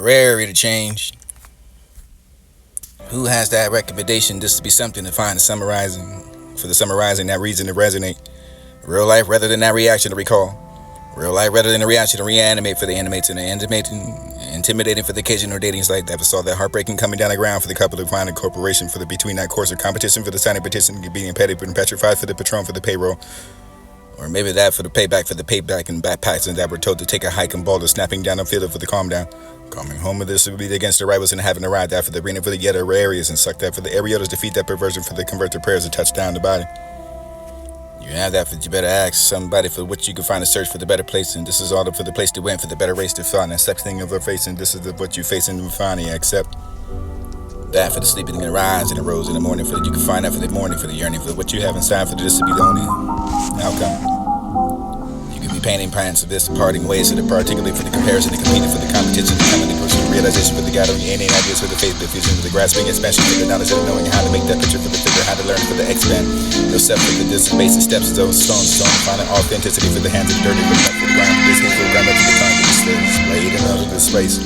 Rarely to change. Who has that recommendation just to be something to find for the summarizing that reason to resonate? Real life rather than that reaction to recall. Real life rather than a reaction to reanimate for the animates and the intimidating for the occasion or dating site that saw that heartbreaking coming down the ground for the couple to find a corporation for the between that course of competition for the signing petition being petty and petrified for the patron for the payroll. Or maybe that for the payback and backpacks and that were told to take a hike and ball to snapping down the field for the calm down. Coming home with this would be against the rivals and having to ride that for the arena for the ghetto areas and suck that for the Ariotas defeat that perversion for the convert their prayers to touch down the body. You have that, but you better ask somebody for what you can find to search for the better place, and this is all for the place to win, for the better race to find. And sex thing of our face, and this is what you face in the finding. Accept that for the sleeping and the rise and the rose in the morning, for that you can find that for the morning, for the yearning, for what you have inside, for this to be the only outcome. You can be painting plans of this, parting ways of the particularly for the comparison, the competing for the competition, the coming, the personal realization for the gathering, any ideas for the faith, the fusion, for the grasping, expansion, for the knowledge of knowing how to make that picture, for the figure, how to learn, for the expand yourself, for the distant basic steps, those stones, finding authenticity for the hands of the dirty, for the ground, for the distance, for the ground up to the tongue, for the displayed in out of the space.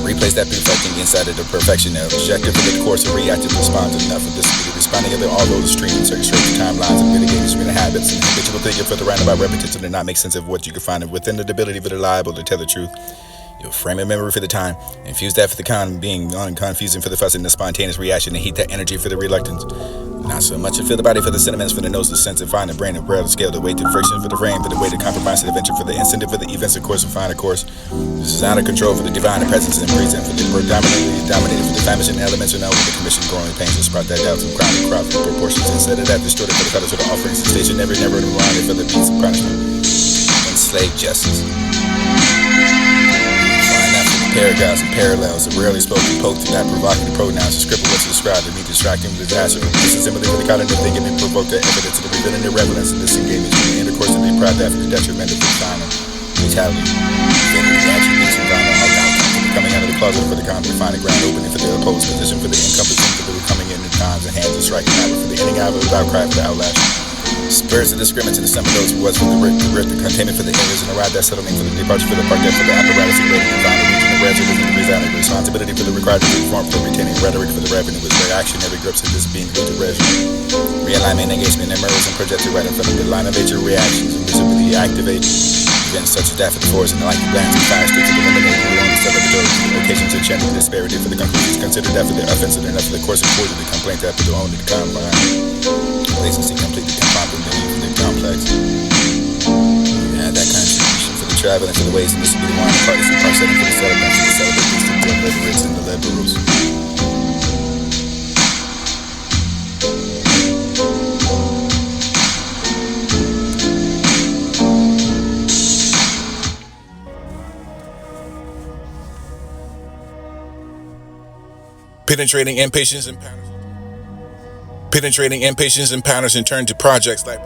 Replace that reflecting inside of the perfection of objective for the course of reactive response enough of this responding of all those streams, certain straight timelines and mitigating between the habits and habitual thinking for the roundabout repetition to not make sense of what you can find within the ability for the liable to tell the truth. You'll frame a memory for the time, infuse that for the being unconfusing for the fuss and the spontaneous reaction and heat that energy for the reluctance. Not so much to feel the body for the sentiments, for the nose, the sense, and find the brain, the braille, the scale, the weight, the friction for the frame, for the way to compromise, the adventure, for the incentive, for the events, of course, and find a course. This is out of control for the divine presence and present, for the predominantly dominated, for the famishing elements, and now with the commission growing pains to sprout that doubt, some crown and crop for proportions, instead of that distorted for the colors of the offerings, the station, never reminded for the beats of punishment, enslaved justice. Paragraphs and parallels, the rarely spoken poked to that provocative pronouns, the script of what's described to be distracting with disaster. This is simply for the cognitive thinking and provoke that evidence of the revealing irrelevance and disengagement from the intercourse of the proud that for the detriment of the final brutality. The attributes and final outcomes coming out of the closet for the common defining ground opening for the opposed position for the encompassing for the coming in the times and hands and striking out for the ending out of the without cry for the outlash. Spirits of the scrimmage and the sum of those who was from the root, the containment for the areas and the ride that settling for the departure for the park that for the apparatus and rating and final region, the resolution, the resigning responsibility for the required to reform for retaining rhetoric for the revenue with reaction, every grips of this being good to resume. Realignment, engagement, immerse and projected right in front of the line of nature reactions and visibly activate events such as that for the force and the light glance and fire sticks to eliminate the long celebratory occasions and chanting disparity for the conclusions considered that for the offensive enough for the course of force of the complaint that for the only to come behind. Latency completely confined and the complex. Yeah, that contribution for the travel and for the ways and this will be the wine parties and part setting for the celebrants and the celebrities and the liberates and the liberals. Penetrating impatience and patterns. Penetrating impatience and patterns and turn to projects like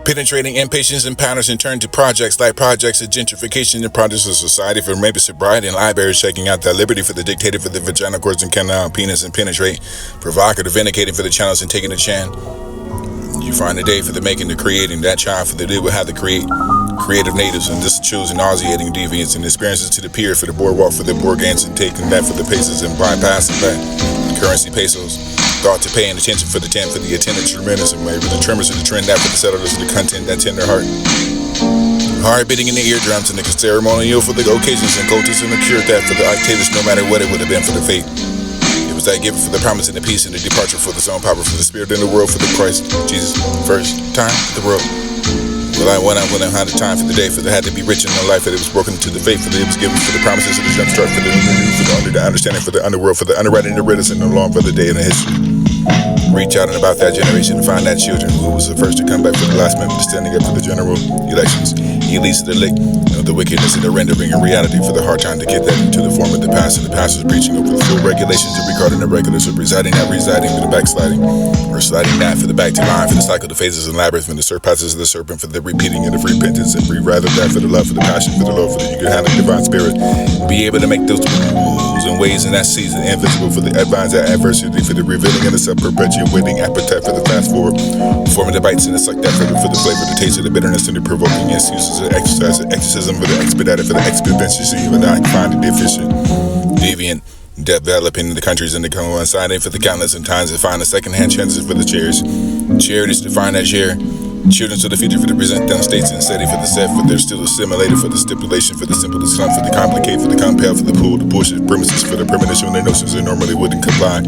penetrating impatience and patterns and turn to projects like projects of gentrification and projects of society for maybe sobriety and libraries checking out that liberty for the dictator for the vagina cords and canal penis and penetrate provocative vindicating for the channels and taking a chance. You find a day for the making, the creating that child for the day will have to create creative natives and this choosing nauseating deviance and experiences to the pier for the boardwalk for the board games and taking that for the paces and bypassing that currency pesos. Thought to paying attention for the 10 for the attendant tremendous and maybe the tremors of the trend that for the settlers of the content that tender heart. Heart beating in the eardrums and the ceremonial for the occasions and cultures and the cure that for the octavius no matter what it would have been for the fate. It was that given for the promise and the peace and the departure for the zone power for the spirit in the world for the Christ Jesus first time for the world. Well, I went had a time for the day for the had to be rich in the life that it was broken to the faith for the it was given for the promises of the jump start for the new for the under the understanding for the underworld for the underwriting the riddles and the long for the day in the history. Reach out and about that generation and find that children who was the first to come back for the last member standing up for the general elections. He leads the lick of the wickedness and the rendering in reality for the hard time to get that into the form of the past and the pastors preaching over the full regulations and regarding the regulars of residing for the backsliding or sliding that for the back to line for the cycle the phases and labyrinth and the surpasses of the serpent for the repeating and the repentance and rather that for the love for the passion for the love for the you can handle divine spirit be able to make those moves and ways in that season invisible for the advance that adversity for the revealing and the sub-perpetual waiting appetite for the fast forward forming the bites and it's like that for the flavor the taste of the bitterness and the provoking excuses of exercise exorcism expedition for the expedited for the expediency of the find the deficient, deviant, developing the countries in the coinciding for the countless and times to find the second-hand chances for the chairs. Charities to find that share. Children to the future for the present them states and steady for the set, for they're still assimilated for the stipulation, for the simple to slum, for the complicate, for the compel, for the pool, the bullshit premises, for the premonition when their notions they normally wouldn't comply.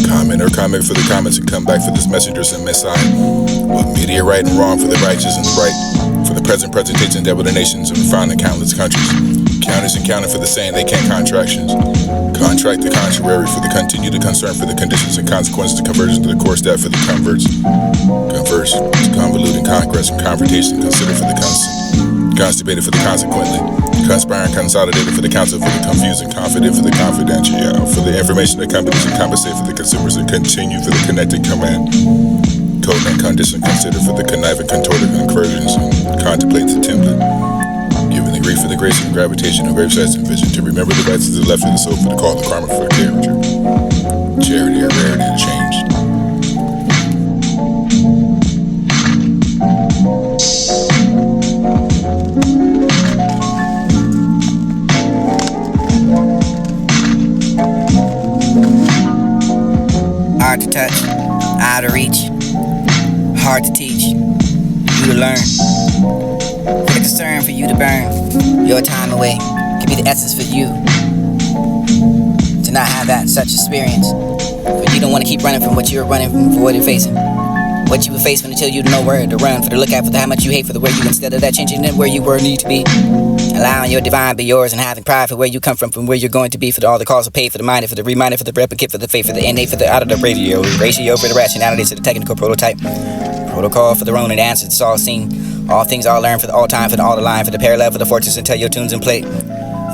Comment for the comments and come back for this messengers and missile. What media right and wrong for the righteous and the right, for the present presentation that with the nations and found in countless countries. Counties and counting for the saying they can't contractions. Contract the contrary for the continued concern for the conditions and consequences, the conversion to the course that for the converts. Converse, convoluting congress and confrontation, consider for the constipated for the consequently. Conspiring, consolidated for the council, for the confusing, confident for the confidential, for the information that companies and compensate for the consumers and continue for the connecting command. Code and condition, consider for the conniving, contorted conversions and contemplate the template. Giving the grief for the grace and gravitation of gravesites and vision to remember the rights of the left of the soul for the call, the karma for the character. Charity or rarity to change. Hard to touch, out of reach, hard to teach, you to learn. For the concern for you to burn your time away could be the essence for you to not have that such experience. But you don't want to keep running from what you're running from, for what you're facing. What you were facing until you know where to run, for the lookout for the how much you hate for the where you instead of that changing it where you were need to be. Allowing your divine be yours and having pride for where you come from where you're going to be, for the, all the calls of pay, for the mind, for the reminder, for the replicate, for the faith, for the innate, for the out of the ratio for the rationality to the technical prototype. Protocol for the Ronin answers, it's all seen. All things all learned for the all time, for the all the line, for the parallel, for the fortress, and tell your tunes and play.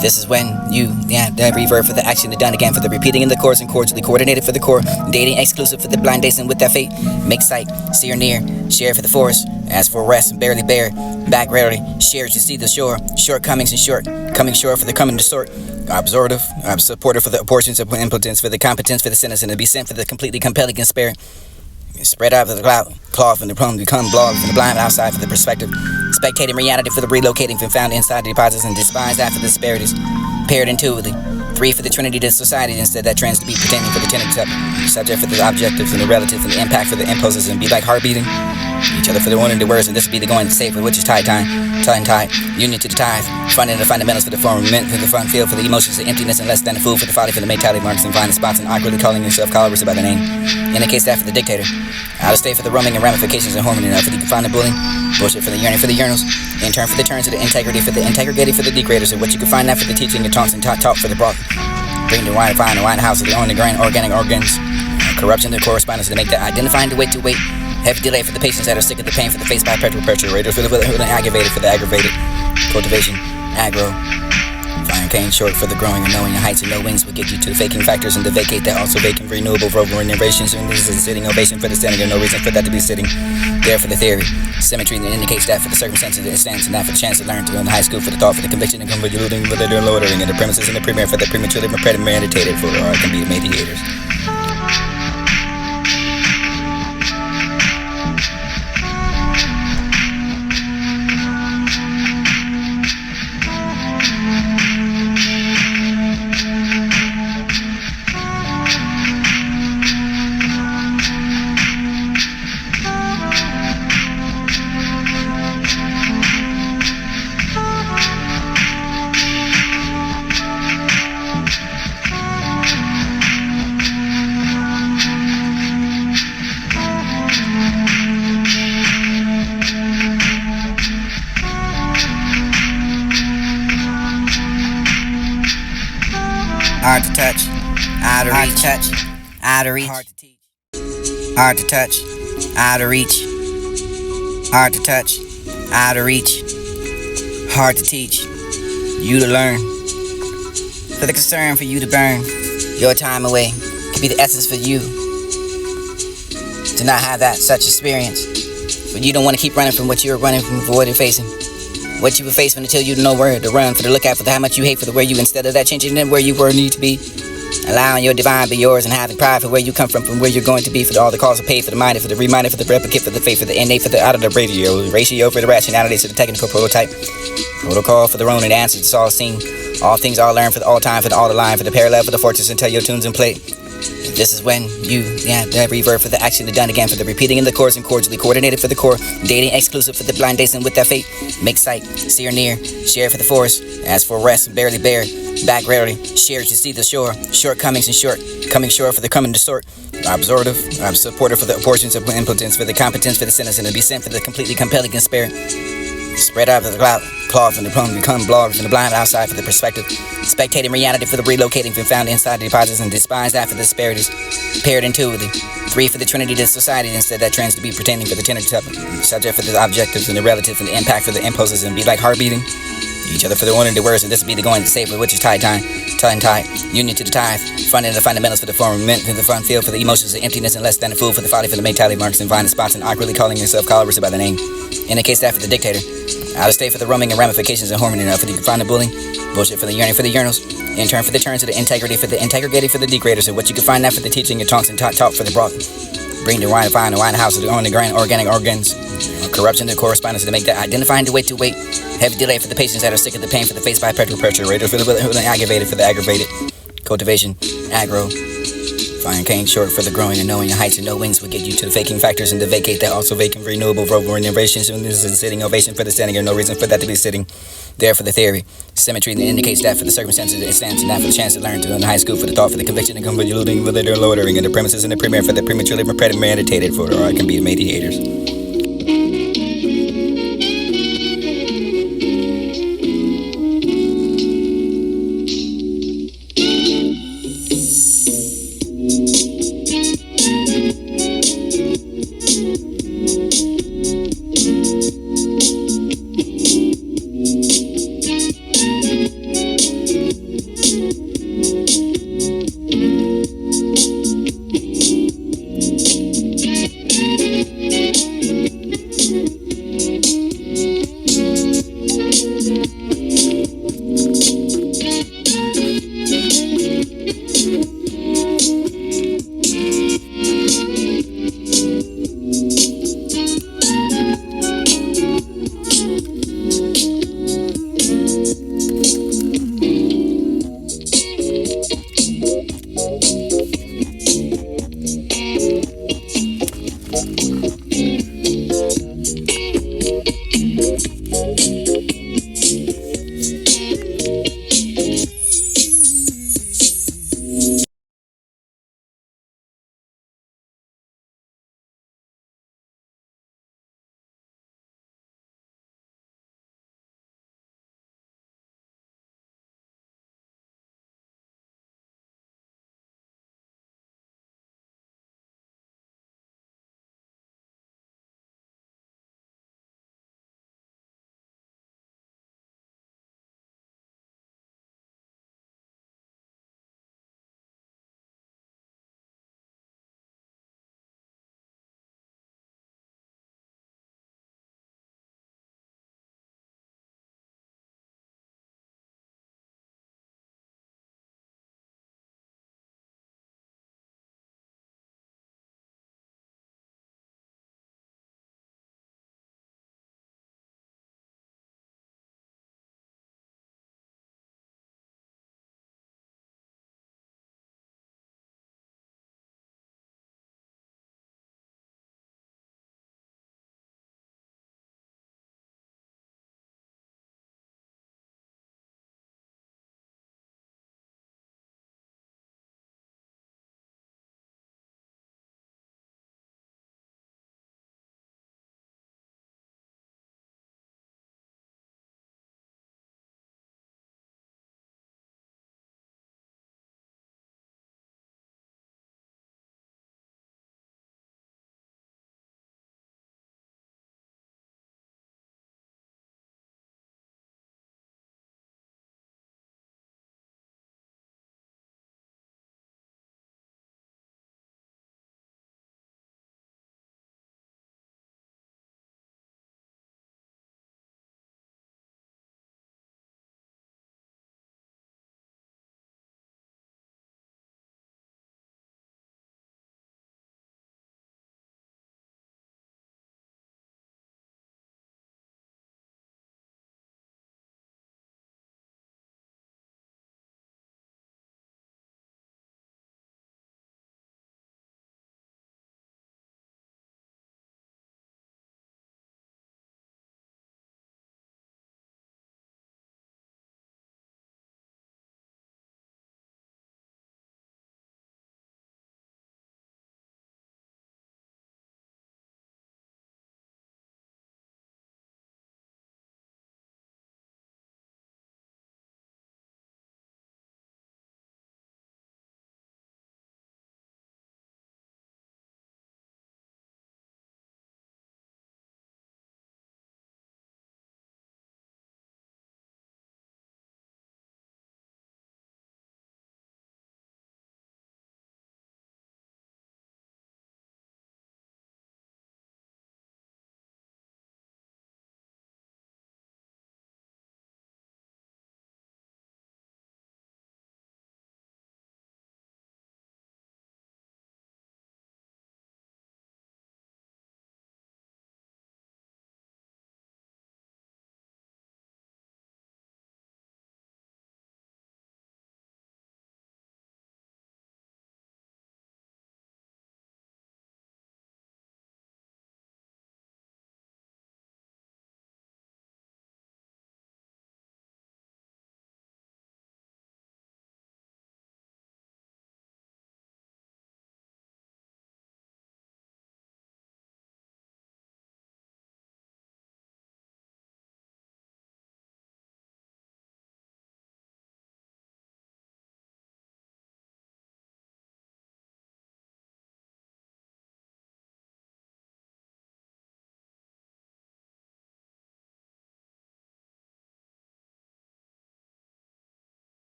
This is when you, the reverb for the action, the done again, for the repeating in the chords and cordially coordinated for the core, dating exclusive for the blind dancing with that fate. Make sight, see or near, share for the forest, as for rest, barely bear, back rarely, share to see the shore, shortcomings and short, coming short for the coming to sort, absorptive, supportive for the portions of impotence, for the competence for the sentence, and to be sent for the completely compelling and spare. Spread out for the cloth and the plum become blog from the blind outside for the perspective. Spectating reality for the relocating from found inside the deposits and despised after the disparities. Paired intuitively. 3 for the trinity to society instead that trends to be pretending for the tenant subject for the objectives and the relative and the impact for the impulses and be like heart beating. Each other for the one and the words and this will be the going to say for which is tie time. Tie. Union to the tithe. Funding the fundamentals for the form meant for the fun feel for the emotions of emptiness and less than the food for the folly for the mentality marks and find the spots and awkwardly calling yourself callers by the name. Indicates that for the dictator. Out of state for the roaming and ramifications and homing enough for you can find the bullying. Bullshit for the yearning for the yearnals. In turn for the turns to the integrity for the integrity for the degraders and what you can find that for the teaching and taunts and talk for the broth. Bring the wine find the wine house of the only grain organic organs. Corruption the correspondence to make that identifying the weight to wait. Heavy delay for the patients that are sick of the pain for the face by perpetrators for the aggravated for the aggravated. Cultivation, aggro. Fire cane short for the growing and knowing the heights and no wings will get you to the faking factors and to vacate that also vacant renewable verbal innovations and this is a sitting ovation for the standing and no reason for that to be sitting there for the theory. Symmetry that indicates that for the circumstances that it stands and that for the chance to learn to go in the high school for the thought for the conviction and convoluting for the loitering and the premises and the premier for the prematurely premeditated for the art can be mediators. Hard to touch, out of reach, out of reach. Hard to teach. Hard to touch, out of reach. Hard to touch, out of reach. Hard to teach, you to learn. For the concern for you to burn your time away could be the essence for you to not have that such experience. But you don't want to keep running from what you're running from for what you're facing. What you were facing until you know where to run, for the lookout for the how much you hate for the where you instead of that changing it where you were need to be. Allowing your divine be yours and having pride for where you come from where you're going to be, for all the cause of pay, for the minded, for the reminded, for the replicate, for the faith, for the innate, for the out of the ratio for the rationality, for the technical prototype, protocol for the Ronin, the answers, it's all seen, all things all learned, for the all time, for the all the line, for the parallel, for the fortress, and tell your tunes and play. This is when the reverb for the action, the done again, for the repeating in the chords and cordially coordinated for the core, dating exclusive for the blind dancing with that fate, make sight, see or near, share for the forest, as for rest, barely bear, back rarely, share to see the shore, shortcomings and short, coming short for the coming to sort, absorptive, supportive for the portions of impotence, for the competence for the sentence, and to be sent for the completely compelling and spare. Spread out of the cloud, claw from the plum, become blog from the blind outside for the perspective. Spectating reality for the relocating from found inside the deposits and despise that for the disparities. Paired intuitively. 3 for the trinity to society instead that trends to be pertaining for the tentative subject for the objectives and the relative and the impact for the impulses and be like heart beating. Each other for the one and the words and this be the going to safely which is tide time. Tie, union to the tithe, funding the fundamentals for the form, meant to the fun field for the emotions of emptiness and less than a fool for the folly for the mentality marks and find the spots and awkwardly calling yourself callers by the name. Indicates that for the dictator. Out of state for the roaming and ramifications and harmony enough for the find the bullying. Bullshit for the yearning for the yearnals. In turn for the turns to the integrity for the integrating for the degraders and what you can find that for the teaching and talks and talk for the broad. Bring the wine and find the wine house of the on the grand organic organs. Corruption to correspondence to make that identifying to wait. Heavy delay for the patients that are sick of the pain for the face by perpetual pressure. Raters for the aggravated for the aggravated. Cultivation, aggro. Fine cane short for the growing and knowing the heights and no wings will get you to the faking factors and the vacate that also vacant renewable verbal innovations. And this is a sitting ovation for the standing or no reason for that to be sitting there for the theory. Symmetry that indicates that for the circumstances it stands and that for the chance to learn to in high school for the thought for the conviction and convoluting with their lowering and the premises and the premier for the prematurely premeditated for or can be mediators.